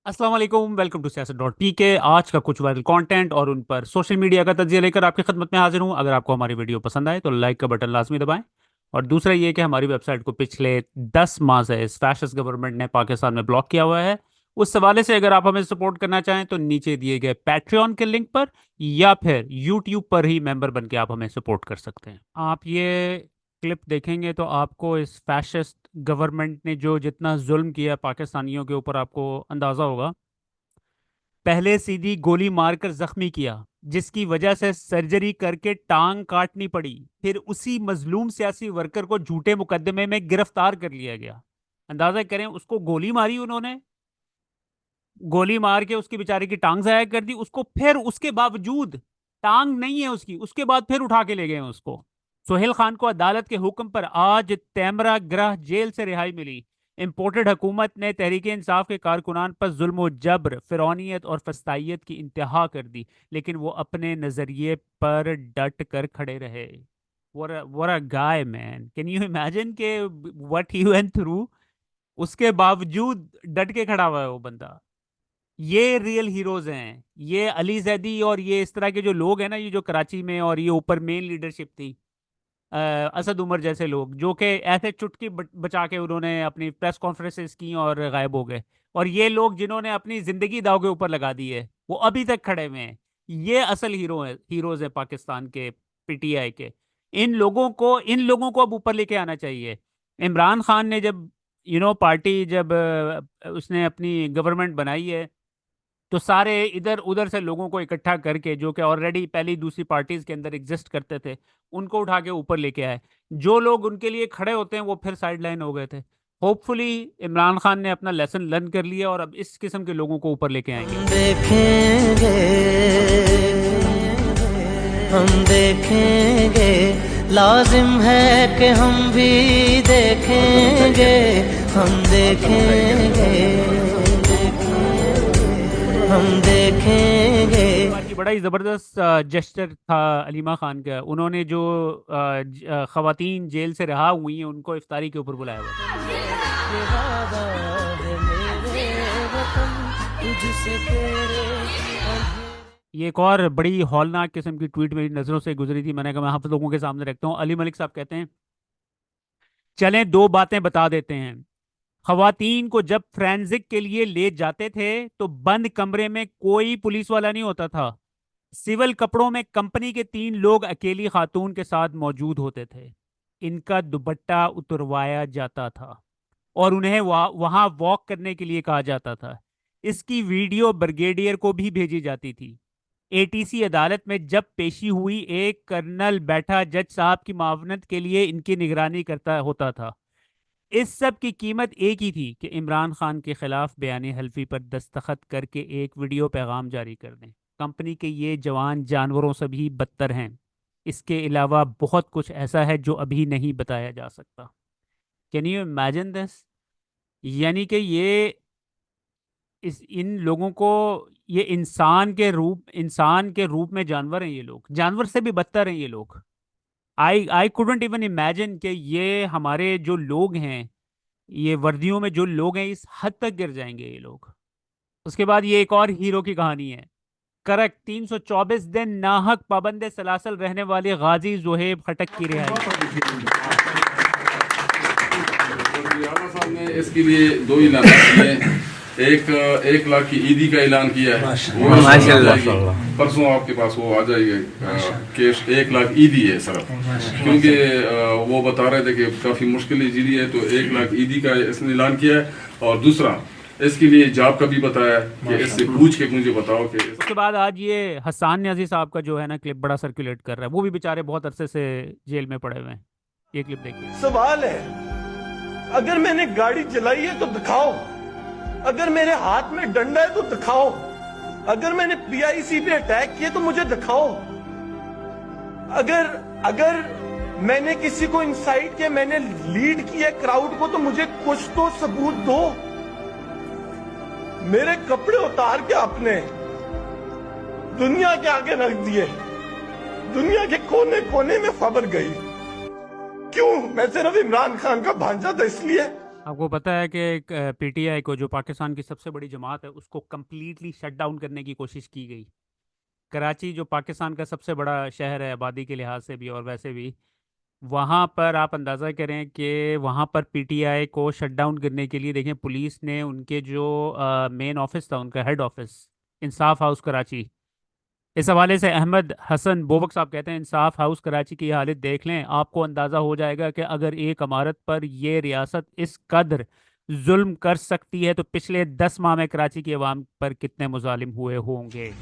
अस्सलाम वालेकुम, welcome to सियासत.pk। आज का कुछ वायरल कंटेंट और उन पर सोशल मीडिया का तज्जिया लेकर आपकी खिदमत में हाजिर हूं। अगर आपको हमारी वीडियो पसंद आए तो लाइक का बटन लाजमी दबाएं। और दूसरा ये कि हमारी वेबसाइट को पिछले 10 माह से इस फैशिस्ट गवर्नमेंट ने पाकिस्तान में ब्लॉक किया हुआ है। उस हवाले से अगर आप हमें सपोर्ट करना चाहें तो नीचे दिए गए पैट्रियन के लिंक पर या फिर यूट्यूब पर ही मेंबर बन के आप हमें सपोर्ट कर सकते हैं। आप ये क्लिप देखेंगे तो आपको इस फैशिस्ट गवर्नमेंट ने जो जितना जुल्म किया पाकिस्तानियों के ऊपर आपको अंदाजा होगा। पहले सीधी गोली मारकर जख्मी किया, जिसकी वजह से सर्जरी करके टांग काटनी पड़ी। फिर उसी मजलूम सियासी वर्कर को झूठे मुकदमे में गिरफ्तार कर लिया गया। अंदाजा करें, उसको गोली मारी उन्होंने, गोली मार के उसकी बेचारे की टांग जाया कर दी उसको, फिर उसके बावजूद टांग नहीं है उसकी, उसके बाद फिर उठा के ले गए हैं उसको। सोहेल खान को अदालत के हुक्म पर आज तेमरा गृह जेल से रिहाई मिली। इम्पोर्टेड हुकूमत ने तहरीक इंसाफ के कारकुनान पर जुल्म व जबर, फिरौनियत और फस्तायत की इंतहा कर दी, लेकिन वो अपने नजरिए पर डट कर खड़े रहे। what a guy man, can you imagine के what he went through। उसके बावजूद डट के खड़ा हुआ है वो बंदा। ये रियल हीरोज हैं, ये अली जैदी और ये इस तरह के जो लोग हैं ना, ये जो कराची में और ये ऊपर मेन लीडरशिप थी, अ, असद उमर जैसे लोग जो कि ऐसे चुटकी बचा के उन्होंने अपनी प्रेस कॉन्फ्रेंसेस की और गायब हो गए। और ये लोग जिन्होंने अपनी जिंदगी दाव के ऊपर लगा दी है वो अभी तक खड़े हुए हैं। ये असल हीरोज है पाकिस्तान के, पीटीआई के। इन लोगों को अब ऊपर लेके आना चाहिए। इमरान खान ने जब पार्टी जब उसने अपनी गवर्नमेंट बनाई है तो सारे इधर उधर से लोगों को इकट्ठा करके, जो कि ऑलरेडी पहली दूसरी पार्टीज के अंदर एग्जिस्ट करते थे, उनको उठा के ऊपर लेके आए। जो लोग उनके लिए खड़े होते हैं वो फिर साइड लाइन हो गए थे। होपफुली इमरान खान ने अपना लेसन लर्न कर लिया और अब इस किस्म के लोगों को ऊपर लेके आएंगे। हम देखेंगे, हम देखेंगे, लाजिम है कि हम भी देखेंगे, हम देखेंगे, हम देखेंगे। बार की बड़ा ही ज़बरदस्त जेस्चर था अलीमा खान का। उन्होंने जो खवातीन जेल से रिहा हुई हैं उनको इफ्तारी के ऊपर बुलाया हुआ था। ये एक और बड़ी हौलनाक किस्म की ट्वीट मेरी नज़रों से गुजरी थी, मैंने कहा मैं आप लोगों के सामने रखता हूँ। अली मलिक साहब कहते हैं, चलें दो बातें बता देते हैं। खवातीन को जब फ्रेंजिक के लिए ले जाते थे तो बंद कमरे में कोई पुलिस वाला नहीं होता था। सिविल कपड़ों में कंपनी के 3 लोग अकेली खातून के साथ मौजूद होते थे। इनका दुपट्टा उतरवाया जाता था और उन्हें वहां वॉक करने के लिए कहा जाता था। इसकी वीडियो ब्रिगेडियर को भी भेजी जाती थी। एटीसी अदालत में जब पेशी हुई, एक कर्नल बैठा जज साहब की मावनत के लिए इनकी निगरानी करता होता था। इस सब की कीमत एक ही थी कि इमरान खान के खिलाफ बयान हल्फी पर दस्तखत करके एक वीडियो पैगाम जारी कर दें। कंपनी के ये जवान जानवरों से भी बदतर हैं। इसके अलावा बहुत कुछ ऐसा है जो अभी नहीं बताया जा सकता। Can you imagine this. यानी कि ये इस इन लोगों को, ये इंसान के रूप में जानवर हैं। ये लोग जानवर से भी बदतर हैं ये लोग। आई कुडंट इवन इमेजिन कि ये हमारे जो लोग हैं, ये वर्दियों में जो लोग हैं, इस हद तक गिर जाएंगे ये लोग। उसके बाद ये एक और हीरो की कहानी है। करेक्ट, 324 दिन नाहक पाबंदे सलासल रहने वाले गाजी जोहेब खटक की रिहाई। आला साहब ने इसके लिए 2 ऐलान किए हैं। एक 1 लाख की ईदी का ऐलान किया है, वो परसों आपके पास वो आ जाएगा केस। 1 लाख ईदी है सिर्फ, क्योंकि वो बता रहे थे कि काफी मुश्किल जीरी है, तो 1 लाख ईदी का इसने ऐलान किया है। और दूसरा इसके लिए जॉब का भी बताया कि इससे पूछ के मुझे बताओ कि। उसके बाद आज ये हसान न्याजी साहब का जो है ना क्लिप बड़ा सर्कुलेट कर रहा है। वो भी बेचारे बहुत अरसे से जेल में पड़े हुए हैं। ये क्लिप देखिए। सवाल है, अगर मैंने गाड़ी चलाई है तो दिखाओ, अगर मेरे हाथ में डंडा है तो दिखाओ, अगर मैंने पीआईसी पे अटैक किया तो मुझे दिखाओ, अगर मैंने किसी को इंसाइट किया, मैंने लीड किया क्राउड को, तो मुझे कुछ तो सबूत दो। मेरे कपड़े उतार के आपने दुनिया के आगे रख दिए, दुनिया के कोने कोने में खबर गई। क्यों? मैं सिर्फ इमरान खान का भांजा था इसलिए। आपको पता है कि पीटीआई को, जो पाकिस्तान की सबसे बड़ी जमात है, उसको कम्प्लीटली शट डाउन करने की कोशिश की गई। कराची जो पाकिस्तान का सबसे बड़ा शहर है आबादी के लिहाज से भी और वैसे भी, वहाँ पर आप अंदाज़ा करें कि वहाँ पर पीटीआई को शट डाउन करने के लिए देखें, पुलिस ने उनके जो मेन ऑफिस था, उनका हेड ऑफिस, इंसाफ हाउस कराची, इस हवाले से अहमद हसन बोबक साहब कहते हैं, इंसाफ हाउस कराची की हालत देख लें, आपको अंदाज़ा हो जाएगा कि अगर एक इमारत पर ये रियासत इस कदर जुल्म कर सकती है तो पिछले 10 माह में कराची की आवाम पर कितने मुजालिम हुए होंगे।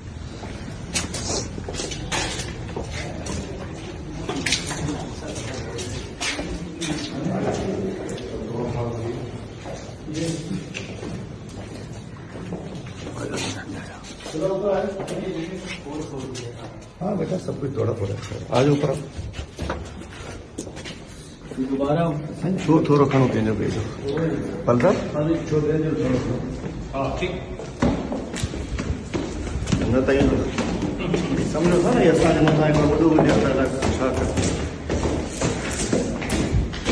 हाँ बेटा, सब कुछ थोड़ा थोड़ा आज ऊपर दोबारा छोड़ थोड़ा खानो पीने भेजो पलरा न तय समझो था ना, ऐसा जमा था एक वडू में जाता था शाक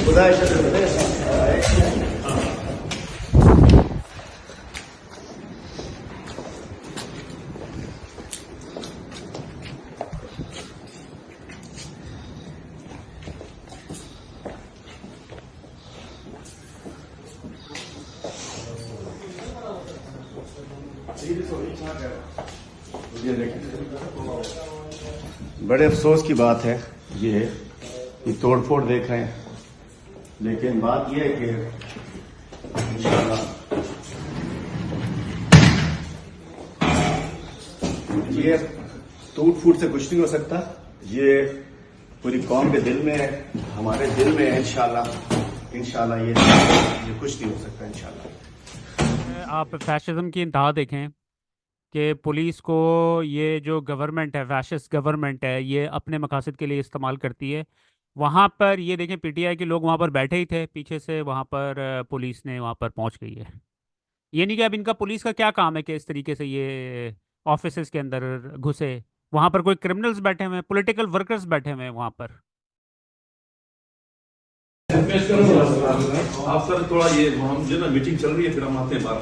खुदा ऐसा बड़े अफसोस की बात है ये कि तोड़फोड़ देख रहे हैं, लेकिन बात यह है कि इंशाल्लाह ये टूट फूट से कुछ नहीं हो सकता। ये पूरी कौम के दिल में है, हमारे दिल में है। इंशाल्लाह इंशाल्लाह ये कुछ नहीं हो सकता इंशाल्लाह। आप फैशिज्म की इंतहा देखें कि पुलिस को ये जो गवर्नमेंट है, फैशिस्ट गवर्नमेंट है, ये अपने मकासद के लिए इस्तेमाल करती है। वहाँ पर ये देखें, पीटीआई के लोग वहाँ पर बैठे ही थे, पीछे से वहाँ पर पुलिस ने वहाँ पर पहुँच गई है। ये नहीं कि अब इनका पुलिस का क्या काम है कि इस तरीके से ये ऑफिसेज के अंदर घुसे। वहाँ पर कोई क्रिमिनल्स बैठे हुए हैं, पॉलिटिकल वर्कर्स बैठे हुए हैं वहाँ पर। आप सर थोड़ा ये हम जो ना मीटिंग चल रही है, फिर हम आते हैं बाहर,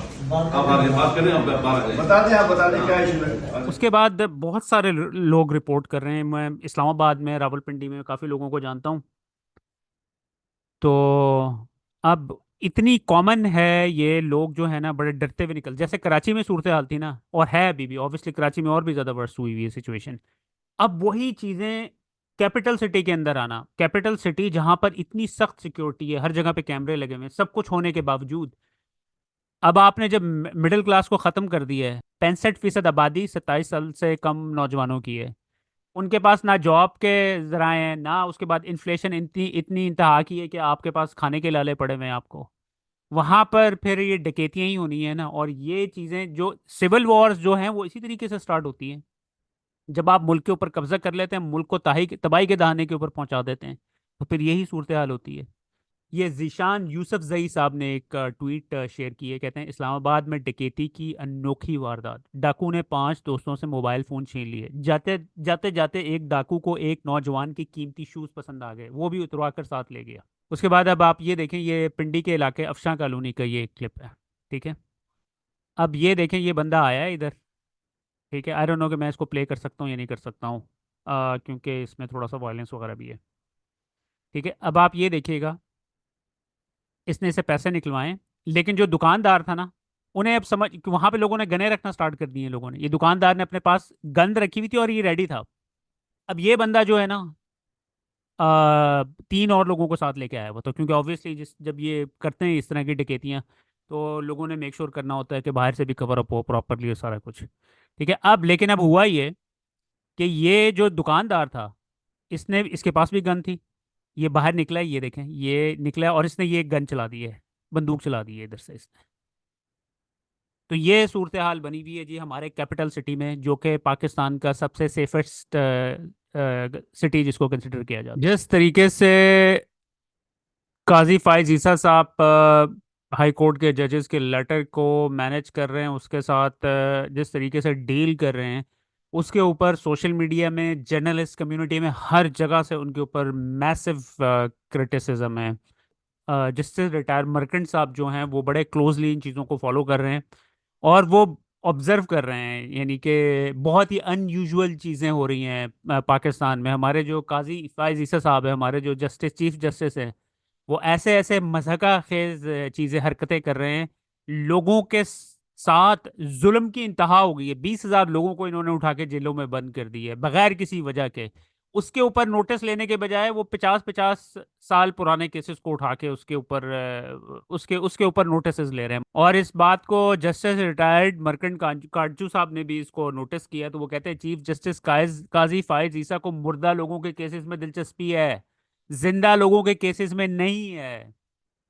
आप आ रहे हैं, बात करें, आप बाहर आ जाए। आप बता दें क्या इशू है। उसके बाद बहुत सारे लोग रिपोर्ट कर रहे हैं। मैं इस्लामाबाद में, रावलपिंडी में काफ़ी लोगों को जानता हूँ। तो अब इतनी कॉमन है, ये लोग जो है ना बड़े डरते हुए निकल, जैसे कराची में सूरत हाल थी ना, और है अभी भी, ऑब्वियसली कराची में और भी ज़्यादा वर्स्ट हुई हुई है सिचुएशन। अब वही चीज़ें कैपिटल सिटी के अंदर आना, कैपिटल सिटी जहाँ पर इतनी सख्त सिक्योरिटी है, हर जगह पे कैमरे लगे हुए हैं, सब कुछ होने के बावजूद, अब आपने जब मिडिल क्लास को ख़त्म कर दिया है, 65% आबादी 27 साल से कम नौजवानों की है, उनके पास ना जॉब के जराए हैं, ना उसके बाद इन्फ्लेशन इतनी इतनी इंतहा की है कि आपके पास खाने के लाले पड़े हुए हैं आपको। वहाँ पर फिर ये डकैतियाँ ही होनी है ना, और ये चीज़ें जो सिविल वॉर्स जो हैं वो इसी तरीके से स्टार्ट होती हैं। जब आप मुल्क के ऊपर कब्जा कर लेते हैं, मुल्क को तबाही के दहाने के ऊपर पहुंचा देते हैं, तो फिर यही सूरत हाल होती है। ये जीशान यूसुफ जई साहब ने एक ट्वीट शेयर की है, कहते हैं इस्लामाबाद में डकैती की अनोखी वारदात, डाकू ने 5 दोस्तों से मोबाइल फ़ोन छीन लिए, जाते जाते जाते एक डाकू को एक नौजवान की कीमती शूज़ पसंद आ गए, वो भी उतरवा कर साथ ले गया। उसके बाद अब आप ये देखें, ये पिंडी के इलाके अफशां कॉलोनी का ये क्लिप है, ठीक है। अब ये देखें, ये बंदा आया है इधर, ठीक है। आई डोंट नो कि मैं इसको प्ले कर सकता हूँ या नहीं कर सकता हूँ, क्योंकि इसमें थोड़ा सा वायलेंस वगैरह भी है, ठीक है। अब आप ये देखिएगा, इसने इसे पैसे निकलवाए, लेकिन जो दुकानदार था ना, उन्हें अब समझ कि वहां पे लोगों ने गने रखना स्टार्ट कर दिए लोगों ने, ये दुकानदार ने अपने पास गन रखी हुई थी और ये रेडी था। अब ये बंदा जो है ना, 3 और लोगों को साथ लेके आया हुआ, तो क्योंकि ऑब्वियसली जब ये करते हैं इस तरह की डकैतियां, तो लोगों ने मेक श्योर करना होता है कि बाहर से भी कवर अप हो प्रॉपरली सारा कुछ, ठीक है। अब लेकिन अब हुआ ये कि ये जो दुकानदार था, इसने, इसके पास भी गन थी, ये बाहर निकला है, ये देखें, ये निकला है और इसने ये गन चला दी है, बंदूक चला दी है इधर से इसने। तो ये सूरत हाल बनी हुई है जी हमारे कैपिटल सिटी में, जो कि पाकिस्तान का सबसे सेफेस्ट सिटी जिसको कंसिडर किया जाता है। जिस तरीके से काजी फाइज ईसा साहब हाई कोर्ट के जजेस के लेटर को मैनेज कर रहे हैं, उसके साथ जिस तरीके से डील कर रहे हैं, उसके ऊपर सोशल मीडिया में, जर्नलिस्ट कम्युनिटी में, हर जगह से उनके ऊपर मैसिव क्रिटिसिज्म है। जस्टिस रिटायर मर्केंट साहब जो हैं वो बड़े क्लोजली इन चीज़ों को फॉलो कर रहे हैं और वो ऑब्जर्व कर रहे हैं, यानी कि बहुत ही अनयूजुअल चीज़ें हो रही हैं पाकिस्तान में। हमारे जो काजी फायज ईसा साहब है, हमारे जो जस्टिस चीफ जस्टिस हैं, वो ऐसे ऐसे मजहका खेज चीज़ें हरकतें कर रहे हैं। लोगों के साथ जुल्म की इंतहा हो गई है। 20,000 लोगों को इन्होंने उठा के जेलों में बंद कर दिया है बगैर किसी वजह के। उसके ऊपर नोटिस लेने के बजाय वो 50-50 साल पुराने केसेस को उठा के उसके ऊपर उसके उसके ऊपर नोटिस ले रहे हैं। और इस बात को जस्टिस रिटायर्ड मर्कंट काटजू साहब ने भी इसको नोटिस किया, तो वो कहते हैं चीफ जस्टिस काजी फायज ईसा को मुर्दा लोगों के केसेस में दिलचस्पी है, जिंदा लोगों के केसेस में नहीं है।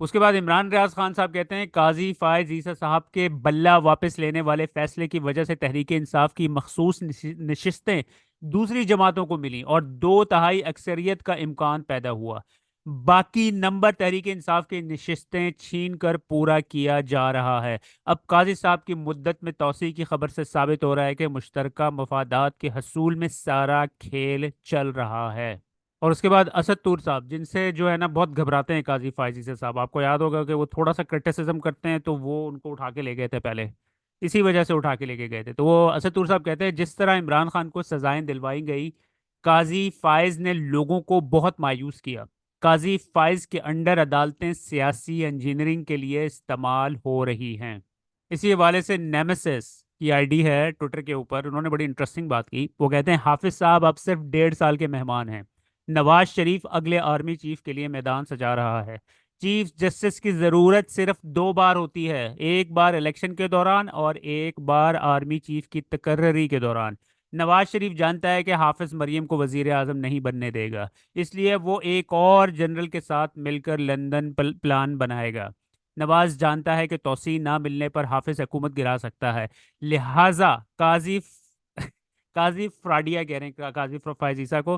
उसके बाद इमरान रियाज खान साहब कहते हैं काजी फायज ईसा साहब के बल्ला वापस लेने वाले फैसले की वजह से तहरीक इंसाफ की मखसूस नशिस्तें दूसरी जमातों को मिली और 2/3 अक्सरियत का इम्कान पैदा हुआ। बाकी नंबर तहरीक इंसाफ की नशिस्तें छीन कर पूरा किया जा रहा है। अब काजी साहब की मुद्दत में तोसी की खबर से साबित हो रहा है कि मुश्तरका मफादात के हसूल में सारा खेल चल रहा है। और उसके बाद असद तूर साहब, जिनसे जो है ना बहुत घबराते हैं काजी फायजी से साहब, आपको याद होगा कि वो थोड़ा सा क्रिटिसिज्म करते हैं तो वो उनको उठा के ले गए थे पहले, इसी वजह से उठा के लेके गए थे। तो वो असद तूर साहब कहते हैं जिस तरह इमरान खान को सजाएं दिलवाई गई, काजी फायज ने लोगों को बहुत मायूस किया। काजी फायज के अंडर अदालतें सियासी इंजीनियरिंग के लिए इस्तेमाल हो रही हैं। इसी हवाले से नेमेसिस की आईडी है ट्विटर के ऊपर, उन्होंने बड़ी इंटरेस्टिंग बात की। वो कहते हैं हाफिज साहब अब सिर्फ 1.5 साल के मेहमान हैं। नवाज शरीफ अगले आर्मी चीफ के लिए मैदान सजा रहा है। चीफ जस्टिस की जरूरत सिर्फ 2 बार होती है, एक बार इलेक्शन के दौरान और एक बार आर्मी चीफ की तकर्री के दौरान। नवाज शरीफ जानता है कि हाफिज मरियम को वजीर आजम नहीं बनने देगा, इसलिए वो एक और जनरल के साथ मिलकर लंदन प्लान बनाएगा। नवाज जानता है कि तौसीन ना मिलने पर हाफिज हुकूमत गिरा सकता है, लिहाजा काजी काजी फ्राडिया कह रहे हैं काजी फायज ईसा को,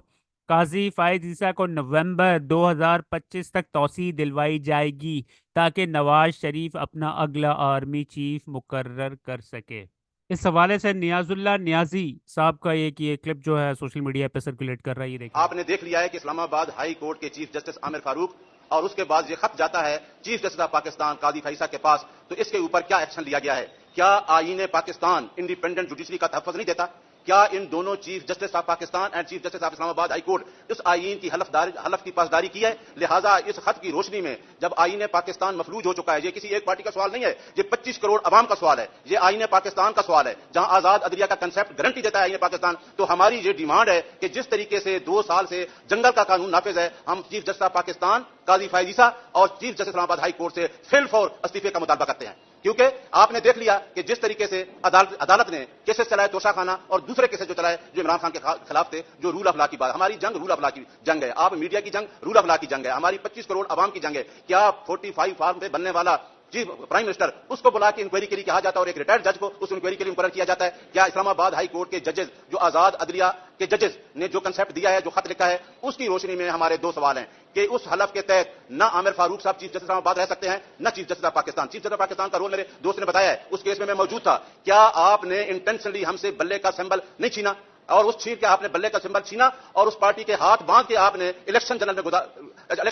काजी फायज ईसा को नवंबर 2025 तक तौसी दिलवाई जाएगी ताकि नवाज शरीफ अपना अगला आर्मी चीफ मुकर्रर कर सके। इस हवाले से नियाजुल्लाह नियाजी साहब का एक ये क्लिप जो है सोशल मीडिया पे सर्कुलेट कर रहा है, ये देखिए। आपने देख लिया है कि इस्लामाबाद हाई कोर्ट के चीफ जस्टिस आमिर फारूक और उसके बाद ये खत जाता है चीफ जस्टिस ऑफ पाकिस्तान काजी फैसा के पास, तो इसके ऊपर क्या एक्शन लिया गया है? क्या आईन पाकिस्तान इंडिपेंडेंट जुडिशरी का तहफ़्फ़ुज़ नहीं देता? क्या इन दोनों chief justice of Pakistan and chief justice of Islamabad high court इस आईन की हलफ की पासदारी की है? लिहाजा इस खत की रोशनी में जब आईन पाकिस्तान मफलूज हो चुका है, ये किसी एक पार्टी का सवाल नहीं है, ये 25 करोड़ अवाम का सवाल है, ये आईन पाकिस्तान का सवाल है, जहां आजाद अदलिया का कंसेप्ट गारंटी देता है आईन पाकिस्तान। तो हमारी ये डिमांड है कि जिस तरीके से 2 साल से जंगल का कानून नाफिज है, हम चीफ जस्टिस ऑफ पाकिस्तान काजी फैज ईसा और chief justice Islamabad high court से फिल फॉर इस्तीफे का मुतालबा करते हैं। क्योंकि आपने देख लिया कि जिस तरीके से अदालत ने केसेस चलाए तोशाखाना और दूसरे केसेस जो चलाए जो इमरान खान के खिलाफ थे, जो रूल ऑफ लॉ की बात, हमारी जंग रूल ऑफ लॉ की जंग है, आप मीडिया की जंग रूल ऑफ लॉ की जंग है, हमारी 25 करोड़ अवाम की जंग है। क्या 45 फॉर्म पे बनने वाला चीफ प्राइम मिनिस्टर उसको बुला के इंक्वायरी के लिए कहा जाता है और एक रिटायर्ड जज को उस इंक्वायरी के लिए मुकर्रर किया जाता है? क्या इस्लामाबाद हाई कोर्ट के जजेस, जो आजाद अदलिया के जजेस ने जो कंसेप्ट दिया है, जो खत लिखा है, उसकी रोशनी में हमारे 2 सवाल हैं कि उस हलफ के तहत न आमिर फारूक साहब चीफ जस्टिस इस्लामाबाद रह सकते हैं, न chief justice of Pakistan. Chief justice of Pakistan का रोल मेरे दोस्त ने बताया है, उस केस में मैं मौजूद था। क्या आपने इंटेंशनली हमसे बल्ले का सिंबल नहीं छीना और उस छीन के आपने बल्ले का सिंबल छीना और उस पार्टी के हाथ बांध के आपने इलेक्शन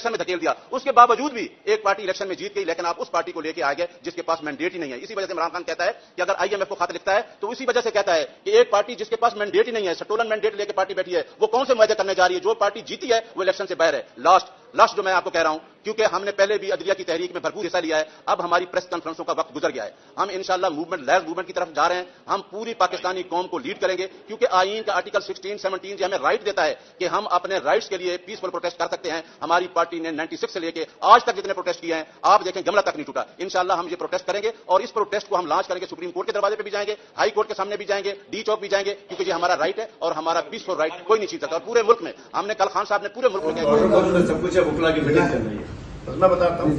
में धकेल दिया? उसके बावजूद भी एक पार्टी इलेक्शन में जीत गई, लेकिन आप उस पार्टी को लेके आ गए जिसके पास मैंडेट ही नहीं है। इसी वजह से इमरान खान कहता है कि अगर आईएमएफ को खत लिखता है तो इसी वजह से कहता है कि एक पार्टी जिसके पास मैंडेट ही नहीं है, स्टोलन मैंडेट लेके पार्टी बैठी है, वो कौन से मुआहदे करने जा रही है? जो पार्टी जीती है वो इलेक्शन से बाहर है। लास्ट जो मैं आपको कह रहा हूं, क्योंकि हमने पहले भी अदलिया की तहरीक में भरपूर हिस्सा लिया है, अब हमारी प्रेस कॉन्फ्रेंसों का वक्त गुजर गया है। हम इंशाल्लाह मूवमेंट की तरफ जा रहे हैं। हम पूरी पाकिस्तानी कौम को लीड करेंगे, क्योंकि आईन का आर्टिकल 16, 17 हमें राइट देता है कि हम अपने राइट्स के लिए पीसफुल प्रोटेस्ट कर सकते हैं। हमारी पार्टी ने 96 से लेके आज तक जितने प्रोटेस्ट किए हैं, आप देखें गमला तक नहीं टूटा। इंशाल्लाह हम ये प्रोटेस्ट करेंगे और इस प्रोटेस्ट को हम लॉन्च करेंगे, सुप्रीम कोर्ट के दरवाजे पे भी जाएंगे, हाई कोर्ट के सामने भी जाएंगे, डी चौक भी जाएंगे, क्योंकि ये हमारा राइट है और हमारा पीसफुल राइट कोई नहीं छीन सकता। और पूरे मुल्क में हमने कल खान साहब ने पूरे मुल्क में सब कुछ है, बुखला की मीटिंग चल रही है, बस मैं बताता हूँ।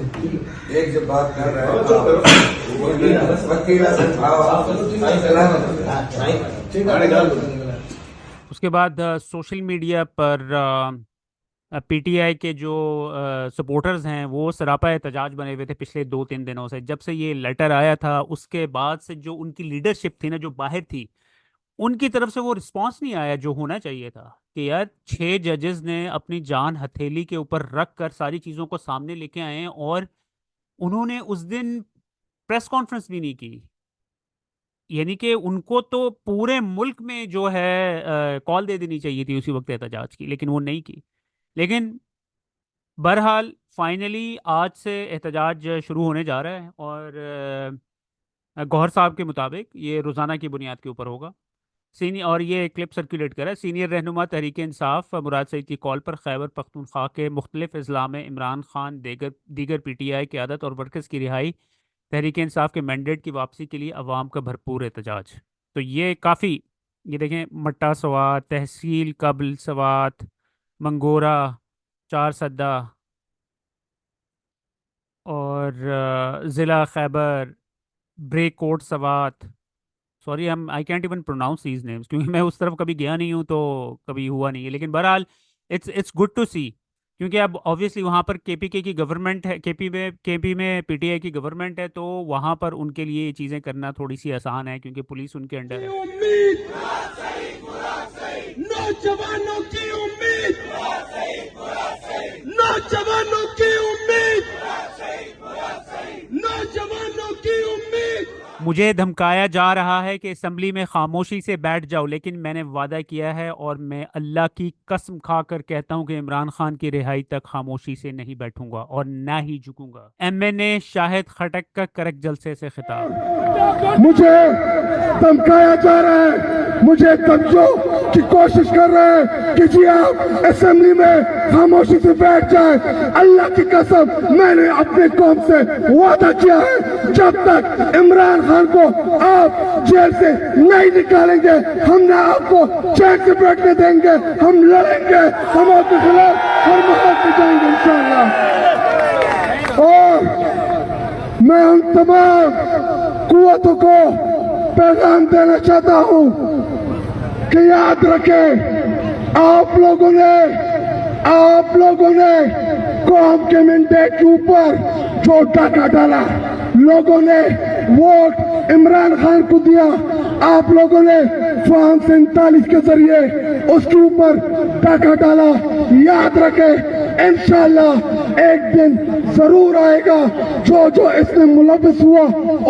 एक जब बात कर रहे हैं उसके बाद सोशल मीडिया पर पीटीआई के जो सपोर्टर्स हैं वो सरापा एहतजाज बने हुए थे पिछले 2-3 दिनों से। जब से ये लेटर आया था उसके बाद से जो उनकी लीडरशिप थी ना, जो बाहर थी, उनकी तरफ से वो रिस्पांस नहीं आया जो होना चाहिए था कि यार 6 जजेस ने अपनी जान हथेली के ऊपर रख कर सारी चीज़ों को सामने लेके आए हैं, और उन्होंने उस दिन प्रेस कॉन्फ्रेंस भी नहीं की। यानी कि उनको तो पूरे मुल्क में जो है कॉल दे देनी चाहिए थी उसी वक्त एहतजाज की, लेकिन वो नहीं की। लेकिन बहरहाल फाइनली आज से एहतजाज शुरू होने जा रहा है, और गौहर साहब के मुताबिक ये रोज़ाना की बुनियाद के ऊपर होगा। सीनियर, और ये क्लिप सर्कुलेट करा है, सीनियर रहनुमा तहरीक इंसाफ मुराद सईद की कॉल पर खैबर पख्तूनख्वा के मुख्तलिफ अजला में इमरान खान, दीगर दीगर PTI क़यादत और वर्कर्स की रिहाई, तहरीक इंसाफ के मैंडेट की वापसी के लिए अवाम का भरपूर एहतजाज। तो ये काफ़ी, ये देखें, मट्टा सवात, तहसील कबल सवात, मंगोरा, चार सद्दा, और ज़िला खैबर, ब्रेक कोट Swat. Sorry, I can't even pronounce these names क्योंकि मैं उस तरफ कभी गया नहीं हूँ, तो कभी हुआ नहीं है। लेकिन बहरहाल इट्स गुड टू सी, क्योंकि अब ऑब्वियसली वहाँ पर KPK की गवर्नमेंट है, KP में PTI की गवर्नमेंट है, तो वहाँ पर उनके लिए ये चीज़ें करना थोड़ी सी आसान है क्योंकि पुलिस उनके अंडर है। नौजवानों की उम्मीद, नौजवानों की उम्मीद, नौजवानों की उम्मीद। मुझे धमकाया जा रहा है कि असेंबली में खामोशी से बैठ जाओ, लेकिन मैंने वादा किया है और मैं अल्लाह की कसम खाकर कहता हूं कि इमरान खान की रिहाई तक खामोशी से नहीं बैठूंगा और ना ही झुकूंगा। MNA शाहिद खटक का करक जलसे से खिताब। मुझे धमकाया जा रहा है, मुझे धमकाने की कोशिश कर रहे हैं कि जी आप असेंबली में खामोशी से बैठ जाए। अल्लाह की कसम, मैंने अपने कौम से वादा किया है जब तक इमरान खान को आप जेल से नहीं निकालेंगे, हम ना आपको चैन से बैठने देंगे। हम लड़ेंगे, हम आपके खिलाफ हर मोहब्बत में जाएंगे इंशाअल्लाह। और मैं उन तमाम कुव्वतों को पैगाम देना चाहता हूँ कि याद रखें, आप लोगों ने कौम के मैंडेट के ऊपर जो डाका डाला, लोगों ने वोट इमरान खान को दिया, आप लोगों ने फॉर्म 47 के जरिए उसके ऊपर डाका डाला। याद रखें, इंशाअल्लाह एक दिन जरूर आएगा जो इसने मुलविस हुआ,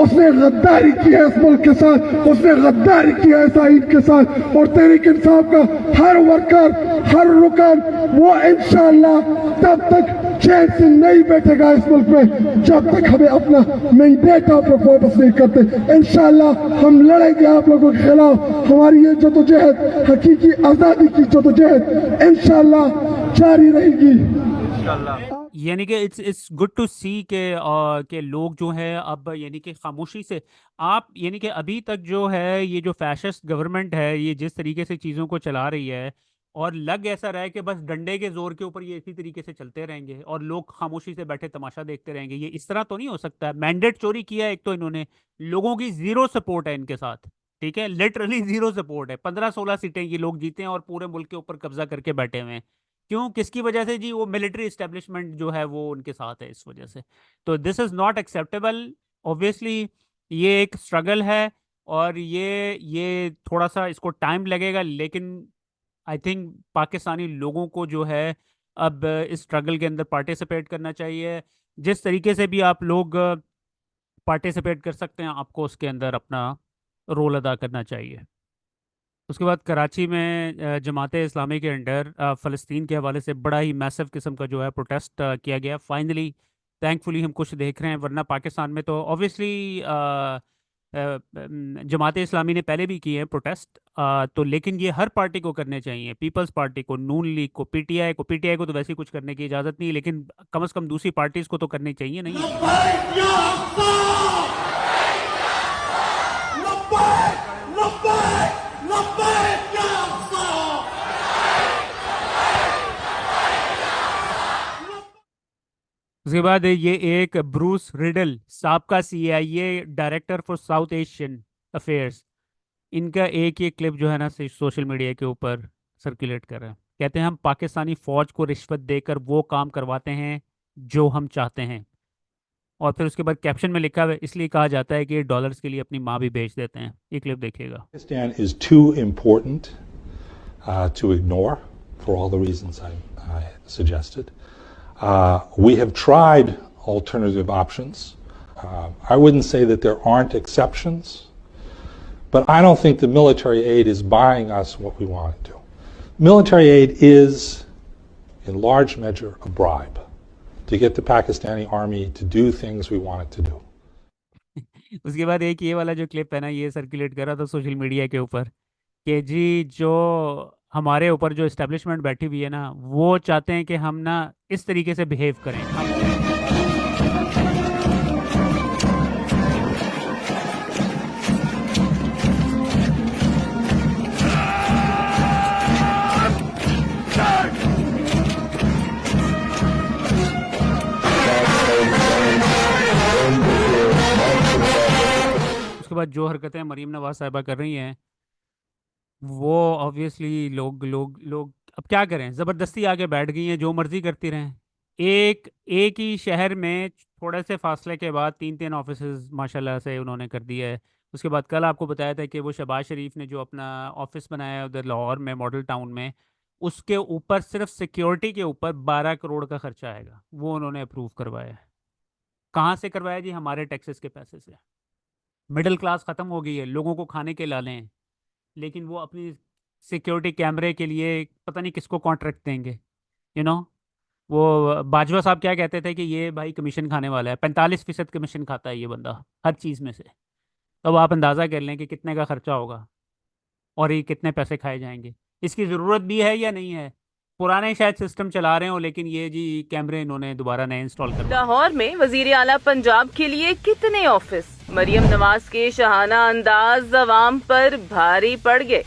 उसने गद्दारी की है इस मुल्क के साथ, उसने गद्दारी की है साहिब के साथ। और तहरीक इंसाफ का हर वर्कर, हर रुकन, वो इंशाअल्लाह तब तक चैन से नहीं बैठेगा इस मुल्क में जब तक हमें अपना मैंडेट आप लोग वापस नहीं करते। इंशाअल्लाह हम लड़ेंगे आप लोगों के खिलाफ। हमारी ये जदोजहद, हकीकी आजादी की जदोजहद इंशाअल्लाह जारी रहेगी। यानी कि इट्स गुड टू सी के लोग जो है अब, यानी कि खामोशी से आप, यानी कि अभी तक जो है ये जो फैशिस्ट गवर्नमेंट है, ये जिस तरीके से चीज़ों को चला रही है, और लग ऐसा रहा है कि बस डंडे के जोर के ऊपर ये इसी तरीके से चलते रहेंगे और लोग खामोशी से बैठे तमाशा देखते रहेंगे। ये इस तरह तो नहीं हो सकता। मैंडेट चोरी किया है एक तो इन्होंने, लोगों की जीरो सपोर्ट है इनके साथ, ठीक है, लिटरली जीरो सपोर्ट है। 15-16 सीटें ये लोग जीते हैं और पूरे मुल्क के ऊपर कब्जा करके बैठे हुए हैं। क्यों, किसकी वजह से जी? वो मिलिट्री इस्टेब्लिशमेंट जो है वो उनके साथ है, इस वजह से। तो this is not acceptable. Obviously ये एक स्ट्रगल है, और ये थोड़ा सा इसको टाइम लगेगा, लेकिन आई थिंक पाकिस्तानी लोगों को जो है अब इस स्ट्रगल के अंदर पार्टिसिपेट करना चाहिए। जिस तरीके से भी आप लोग पार्टिसिपेट कर सकते हैं, आपको उसके अंदर अपना रोल अदा करना चाहिए। उसके बाद कराची में जमात इस्लामी के अंडर फ़लस्तीन के हवाले से बड़ा ही मैसिव किस्म का जो है प्रोटेस्ट किया गया। फाइनली थैंकफुली हम कुछ देख रहे हैं, वरना पाकिस्तान में तो ऑब्वियसली जमात इस्लामी ने पहले भी किए हैं प्रोटेस्ट, तो लेकिन ये हर पार्टी को करने चाहिए, पीपल्स पार्टी को, नून लीग को, पीटीआई को तो वैसे ही कुछ करने की इजाज़त नहीं, लेकिन कम से कम दूसरी पार्टीज़ को तो करनी चाहिए नहीं। उसके बाद ये एक ब्रूस रिडल, साबका CIA director for south Asian affairs, इनका एक ये क्लिप जो है ना सोशल मीडिया के ऊपर सर्कुलेट कर रहा है। कहते हैं हम पाकिस्तानी फौज को रिश्वत देकर वो काम करवाते हैं जो हम चाहते हैं। और फिर उसके बाद कैप्शन में लिखा हुआ है इसलिए कहा जाता है कि ये डॉलर्स के लिए अपनी माँ भी बेच देते हैं। ये क्लिप देखिएगा। Pakistan is too important to ignore for all the reasons I suggested. We have tried alternative options. I wouldn't say that there aren't exceptions, but I don't think the military aid is buying us what we want it to. Military aid is, in large measure, a bribe to get the Pakistani army to do things we want it to do. उसके बाद एक ये वाला जो clip है ना, ये circulate कर रहा था सोशल मीडिया के ऊपर कि जी जो हमारे ऊपर जो इस्टेब्लिशमेंट बैठी हुई है ना, वो चाहते हैं कि हम ना इस तरीके से बिहेव करें। उसके बाद जो हरकतें मरीम नवाज साहिबा कर रही हैं वो ऑब्वियसली लोग अब क्या करें, ज़बरदस्ती आके बैठ गई हैं, जो मर्जी करती रहें। एक ही शहर में थोड़े से फासले के बाद 3 ऑफिसेज माशाल्लाह से उन्होंने कर दिया है। उसके बाद कल आपको बताया था कि वो शहबाज शरीफ ने जो अपना ऑफिस बनाया है उधर लाहौर में मॉडल टाउन में, उसके ऊपर सिर्फ सिक्योरिटी के ऊपर 12 करोड़ का खर्चा आएगा, वो उन्होंने अप्रूव करवाया है। कहाँ से करवाया जी? हमारे टैक्सेस के पैसे से। मिडिल क्लास ख़त्म हो गई है, लोगों को खाने के लाले हैं, लेकिन वो अपनी सिक्योरिटी कैमरे के लिए पता नहीं किसको कॉन्ट्रैक्ट देंगे। वो बाजवा साहब क्या कहते थे कि ये भाई कमीशन खाने वाला है, 45% कमीशन खाता है ये बंदा हर चीज़ में से। तो अब आप अंदाज़ा कर लें कि कितने का खर्चा होगा और ये कितने पैसे खाए जाएंगे। इसकी ज़रूरत भी है या नहीं है? पुराने शायद सिस्टम चला रहे हो, लेकिन ये जी कैमरे इन्होंने दोबारा नए इंस्टॉल कर। लाहौर में वजीर आला पंजाब के लिए कितने ऑफिस? मरियम नवाज के शहाना अंदाज अवाम पर भारी पड़ गए।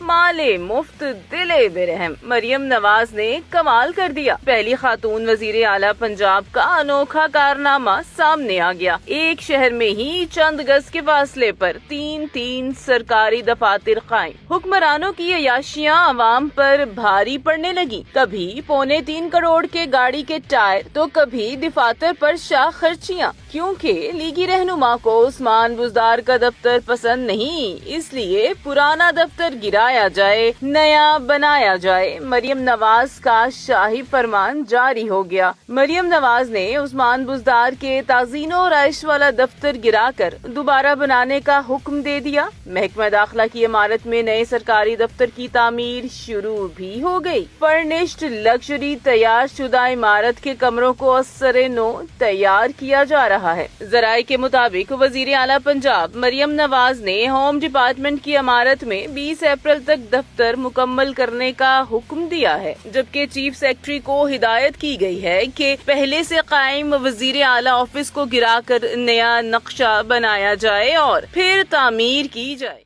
माले मुफ्त दिले बेरहम, मरियम नवाज ने कमाल कर दिया। पहली खातून वजीर आला पंजाब का अनोखा कारनामा सामने आ गया। एक शहर में ही चंद गज के फासले पर 3 सरकारी दफातर कायम। हुक्मरानों की अयाशियां अवाम पर भारी पड़ने लगी। कभी 3.25 करोड़ के गाड़ी के टायर तो कभी दफातर पर शाह खर्चियां, क्योंकि लीगी रहनुमा को उस्मान बुजदार का दफ्तर पसंद नहीं, इसलिए पुराना दफ्तर गिराया जाए, नया बनाया जाए। मरियम नवाज का शाही फरमान जारी हो गया। मरियम नवाज ने उस्मान बुजदार के ताजीनो राइश वाला दफ्तर गिराकर दोबारा बनाने का हुक्म दे दिया। महकमा दाखिला की इमारत में नए सरकारी दफ्तर की तामीर शुरू भी हो गई। फर्निश्ड लग्जरी तैयार शुदा इमारत के कमरों को असरे नो तैयार किया जा रहा है। जराये के मुताबिक वजीर आला पंजाब मरियम नवाज ने होम डिपार्टमेंट की इमारत में 20 अप्रैल तक दफ्तर मुकम्मल करने का हुक्म दिया है, जबकि चीफ सेक्रेटरी को हिदायत की गई है कि पहले से कायम वजीर आला ऑफिस को गिराकर नया नक्शा बनाया जाए और फिर तामीर की जाए।